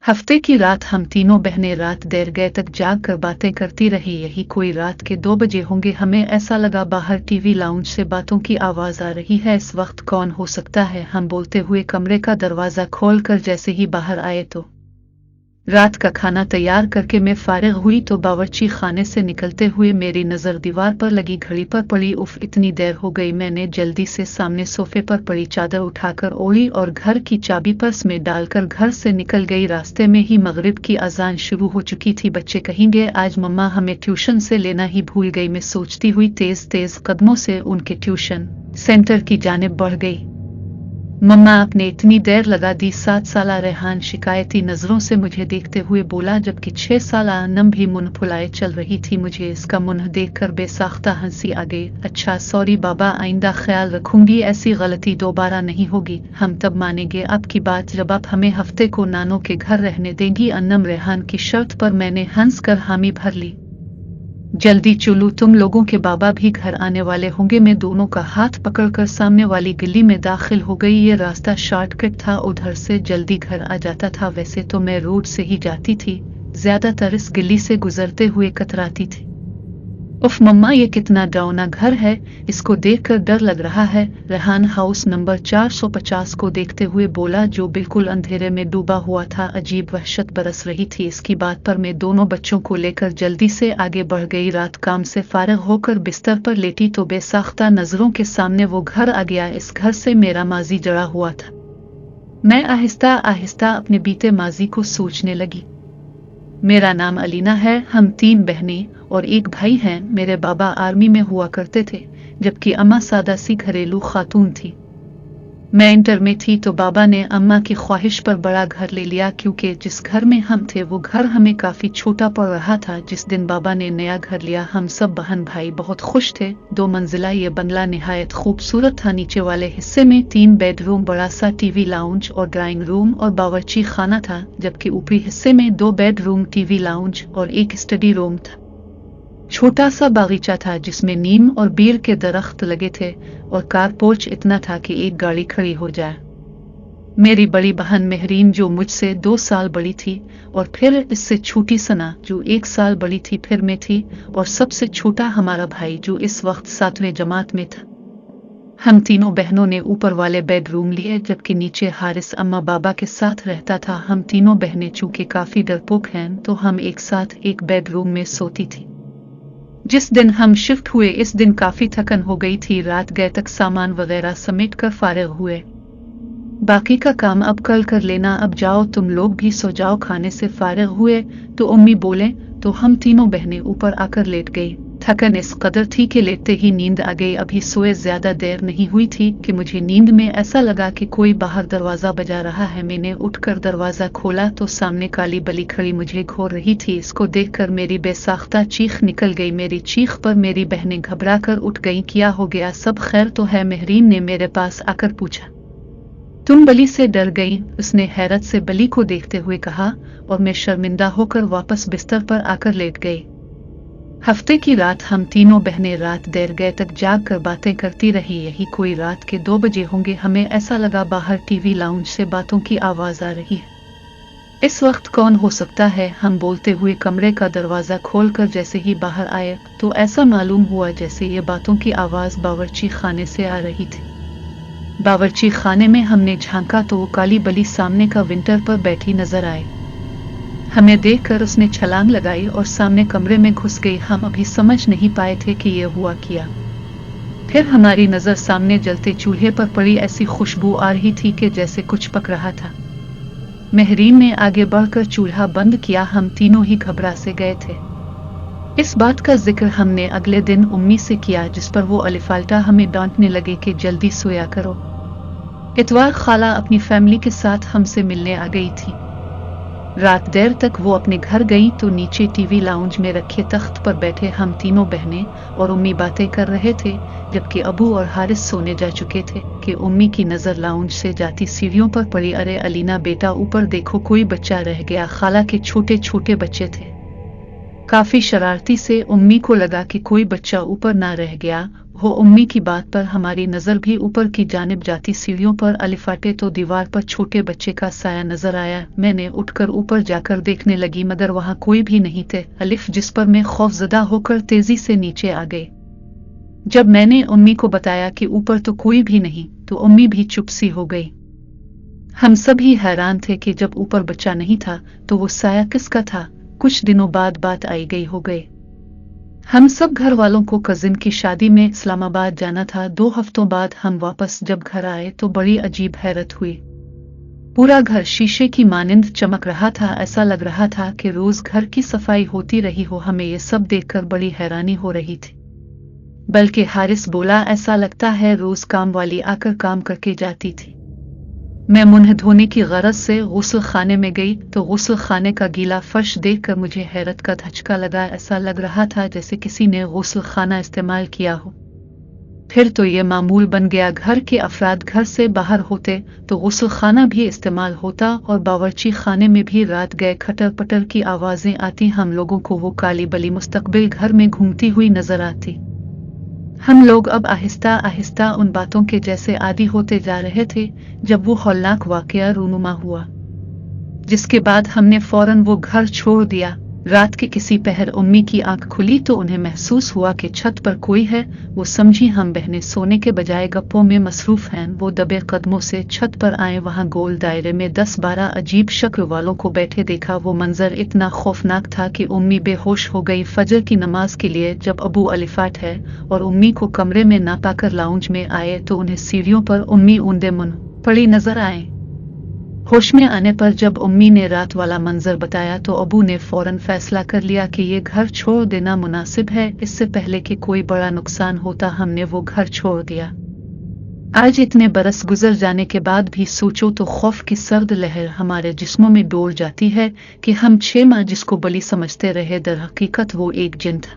हफ्ते की रात हम तीनों बहनें रात देर गए तक जाग कर बातें करती रही। यही कोई रात के 2 बजे होंगे। हमें ऐसा लगा बाहर टीवी लाउंज से बातों की आवाज आ रही है। इस वक्त कौन हो सकता है, हम बोलते हुए कमरे का दरवाजा खोल कर जैसे ही बाहर आए तो रात का खाना तैयार करके मैं फारिग हुई तो बावर्ची खाने से निकलते हुए मेरी नजर दीवार पर लगी घड़ी पर पड़ी। उफ, इतनी देर हो गई। मैंने जल्दी से सामने सोफे पर पड़ी चादर उठाकर ओढ़ी और घर की चाबी पर्स में डालकर घर से निकल गई। रास्ते में ही मगरिब की अजान शुरू हो चुकी थी। बच्चे कहेंगे आज मम्मा हमें ट्यूशन से लेना ही भूल गई। मैं सोचती हुई तेज तेज कदमों से उनके ट्यूशन सेंटर की जानिब बढ़ गई। मम्मा आपने इतनी देर लगा दी। 7 साला रेहान शिकायती नजरों से मुझे देखते हुए बोला, जबकि 6 साला अनम भी मुंह फुलाए चल रही थी। मुझे इसका मुंह देखकर बेसाख्ता हंसी आ गई। अच्छा सॉरी बाबा, आइंदा ख्याल रखूंगी, ऐसी गलती दोबारा नहीं होगी। हम तब मानेंगे आपकी बात जब आप हमें हफ्ते को नानों के घर रहने देंगी। अनम रेहान की शर्त पर मैंने हंस कर हामी भर ली। जल्दी चलो, तुम लोगों के बाबा भी घर आने वाले होंगे। मैं दोनों का हाथ पकड़कर सामने वाली गली में दाखिल हो गई। ये रास्ता शॉर्टकट था, उधर से जल्दी घर आ जाता था। वैसे तो मैं रोड से ही जाती थी, ज्यादातर इस गली से गुजरते हुए कतराती थी। उफ मम्मा, ये कितना डरावना घर है, इसको देखकर डर लग रहा है। रेहान हाउस नंबर 450 को देखते हुए बोला, जो बिल्कुल अंधेरे में डूबा हुआ था। अजीब वहशत बरस रही थी इसकी बात पर। मैं दोनों बच्चों को लेकर जल्दी से आगे बढ़ गई। रात काम से फारिग होकर बिस्तर पर लेटी तो बेसाख्ता नजरों के सामने वो घर आ गया। इस घर से मेरा माजी जड़ा हुआ था। मैं आहिस्ता आहिस्ता अपने बीते माजी को सोचने लगी। मेरा नाम अलीना है, हम 3 बहनें और एक भाई हैं। मेरे बाबा आर्मी में हुआ करते थे, जबकि अम्मा सादा सी घरेलू खातून थी। मैं इंटर में थी तो बाबा ने अम्मा की ख्वाहिश पर बड़ा घर ले लिया, क्योंकि जिस घर में हम थे वो घर हमें काफी छोटा पड़ रहा था। जिस दिन बाबा ने नया घर लिया हम सब बहन भाई बहुत खुश थे। 2 मंजिला ये बंगला निहायत खूबसूरत था। नीचे वाले हिस्से में 3 बेडरूम, बड़ा सा टीवी लाउंज और ड्राइंग रूम और बावर्ची खाना था, जबकि ऊपरी हिस्से में 2 बेडरूम, टीवी लाउंज और एक स्टडी रूम था। छोटा सा बागीचा था जिसमें नीम और बीर के दरख्त लगे थे और कारपोर्च इतना था कि एक गाड़ी खड़ी हो जाए। मेरी बड़ी बहन मेहरीन जो मुझसे 2 साल बड़ी थी, और फिर इससे छोटी सना जो 1 साल बड़ी थी, फिर मैं थी, और सबसे छोटा हमारा भाई जो इस वक्त 7वीं जमात में था। हम तीनों बहनों ने ऊपर वाले बेडरूम लिए, जबकि नीचे हारिस अम्मा बाबा के साथ रहता था। हम तीनों बहनें चूंकि काफी डरपोक हैं तो हम एक साथ एक बेडरूम में सोती थी। जिस दिन हम शिफ्ट हुए इस दिन काफी थकन हो गई थी। रात गए तक सामान वगैरह समेट कर फारिग हुए। बाकी का काम अब कल कर लेना, अब जाओ तुम लोग भी सो जाओ। खाने से फारिग हुए तो अम्मी बोले तो हम तीनों बहनें ऊपर आकर लेट गई। थकन इस कदर थी कि लेटते ही नींद आ गई। अभी सोए ज्यादा देर नहीं हुई थी कि मुझे नींद में ऐसा लगा कि कोई बाहर दरवाजा बजा रहा है। मैंने उठकर दरवाजा खोला तो सामने काली बली खड़ी मुझे घूर रही थी। इसको देखकर मेरी बेसाख्ता चीख निकल गई। मेरी चीख पर मेरी बहनें घबरा कर उठ गईं। क्या हो गया, सब खैर तो है? मेहरीन ने मेरे पास आकर पूछा। तुम बली से डर गई? उसने हैरत से बली को देखते हुए कहा, और मैं शर्मिंदा होकर वापस बिस्तर पर आकर लेट गई। हफ्ते की रात हम तीनों बहनें रात देर गए तक जाग कर बातें करती रही। यही कोई रात के 2 बजे होंगे। हमें ऐसा लगा बाहर टीवी लाउंज से बातों की आवाज आ रही है। इस वक्त कौन हो सकता है, हम बोलते हुए कमरे का दरवाजा खोलकर जैसे ही बाहर आए तो ऐसा मालूम हुआ जैसे ये बातों की आवाज बावर्ची खाने से आ रही थी। बावर्ची खाने में हमने झांका तो वो काली बली सामने का विंटर पर बैठी नजर आई। हमें देखकर उसने छलांग लगाई और सामने कमरे में घुस गई। हम अभी समझ नहीं पाए थे कि ये हुआ क्या। फिर हमारी नजर सामने जलते चूल्हे पर पड़ी। ऐसी खुशबू आ रही थी कि जैसे कुछ पक रहा था। मेहरीन ने आगे बढ़कर चूल्हा बंद किया। हम तीनों ही घबरा से गए थे। इस बात का जिक्र हमने अगले दिन उम्मी से किया, जिस पर वो अलिफाल्टा हमें डांटने लगे कि जल्दी सोया करो। इतवार खाला अपनी फैमिली के साथ हमसे मिलने आ गई थी। रात देर तक वो अपने घर गई तो नीचे टीवी लाउंज में रखे तख्त पर बैठे हम तीनों बहनें और उम्मी बातें कर रहे थे, जबकि अबू और हारिस सोने जा चुके थे कि उम्मी की नजर लाउंज से जाती सीढ़ियों पर पड़ी। अरे अलीना बेटा, ऊपर देखो, कोई बच्चा रह गया। खाला के छोटे छोटे बच्चे थे। काफी शरारती से उम्मी को लगा कि कोई बच्चा ऊपर ना रह गया। वो उम्मी की बात पर हमारी नजर भी ऊपर की जानिब जाती सीढ़ियों पर अलिफाटे तो दीवार पर छोटे बच्चे का साया नजर आया। मैंने उठकर ऊपर जाकर देखने लगी मगर वहां कोई भी नहीं थे। अलिफ जिस पर मैं खौफजदा होकर तेजी से नीचे आ गई। जब मैंने उम्मी को बताया कि ऊपर तो कोई भी नहीं तो उम्मी भी चुप सी हो गई। हम सभी हैरान थे कि जब ऊपर बच्चा नहीं था तो वो साया किसका था। कुछ दिनों बाद बात आई गई हो गई। हम सब घर वालों को कजिन की शादी में इस्लामाबाद जाना था। 2 हफ्तों बाद हम वापस जब घर आए तो बड़ी अजीब हैरत हुई। पूरा घर शीशे की मानिंद चमक रहा था। ऐसा लग रहा था कि रोज घर की सफाई होती रही हो। हमें ये सब देखकर बड़ी हैरानी हो रही थी। बल्कि हारिस बोला, ऐसा लगता है रोज काम वाली आकर काम करके जाती थी। मैं मुंह धोने की गरज से गुस्ल खाने में गई तो गुस्ल खाने का गीला फर्श देखकर मुझे हैरत का धचका लगा। ऐसा लग रहा था जैसे किसी ने गुस्ल खाना इस्तेमाल किया हो। फिर तो ये मामूल बन गया, घर के अफराद घर से बाहर होते तो गुस्ल खाना भी इस्तेमाल होता और बावर्ची खाने में भी रात गए खटर पटर की आवाजें आती। हम लोगों को वो काली बली मुस्तकबिल घर में घूमती हुई नजर आती। हम लोग अब आहिस्ता आहिस्ता उन बातों के जैसे आदी होते जा रहे थे। जब वो हौलनाक वाकया रूनुमा हुआ जिसके बाद हमने फौरन वो घर छोड़ दिया। रात के किसी पहर उम्मी की आंख खुली तो उन्हें महसूस हुआ कि छत पर कोई है। वो समझी हम बहनें सोने के बजाय गप्पों में मसरूफ हैं। वो दबे कदमों से छत पर आए। वहां गोल दायरे में 10-12 अजीब शक्ल वालों को बैठे देखा। वो मंजर इतना खौफनाक था कि उम्मी बेहोश हो गई। फजर की नमाज के लिए जब अबू अलिफाट है और उम्मी को कमरे में ना पाकर लाउंज में आए तो उन्हें सीढ़ियों पर उम्मी ऊंधे मुंह पड़ी नजर आए। होश में आने पर जब उम्मी ने रात वाला मंजर बताया तो अबू ने फौरन फैसला कर लिया कि ये घर छोड़ देना मुनासिब है। इससे पहले कि कोई बड़ा नुकसान होता हमने वो घर छोड़ दिया। आज इतने बरस गुजर जाने के बाद भी सोचो तो खौफ की सर्द लहर हमारे जिस्मों में डोल जाती है कि हम 6 माह जिसको बली समझते रहे दर हकीकत वो एक जिन था।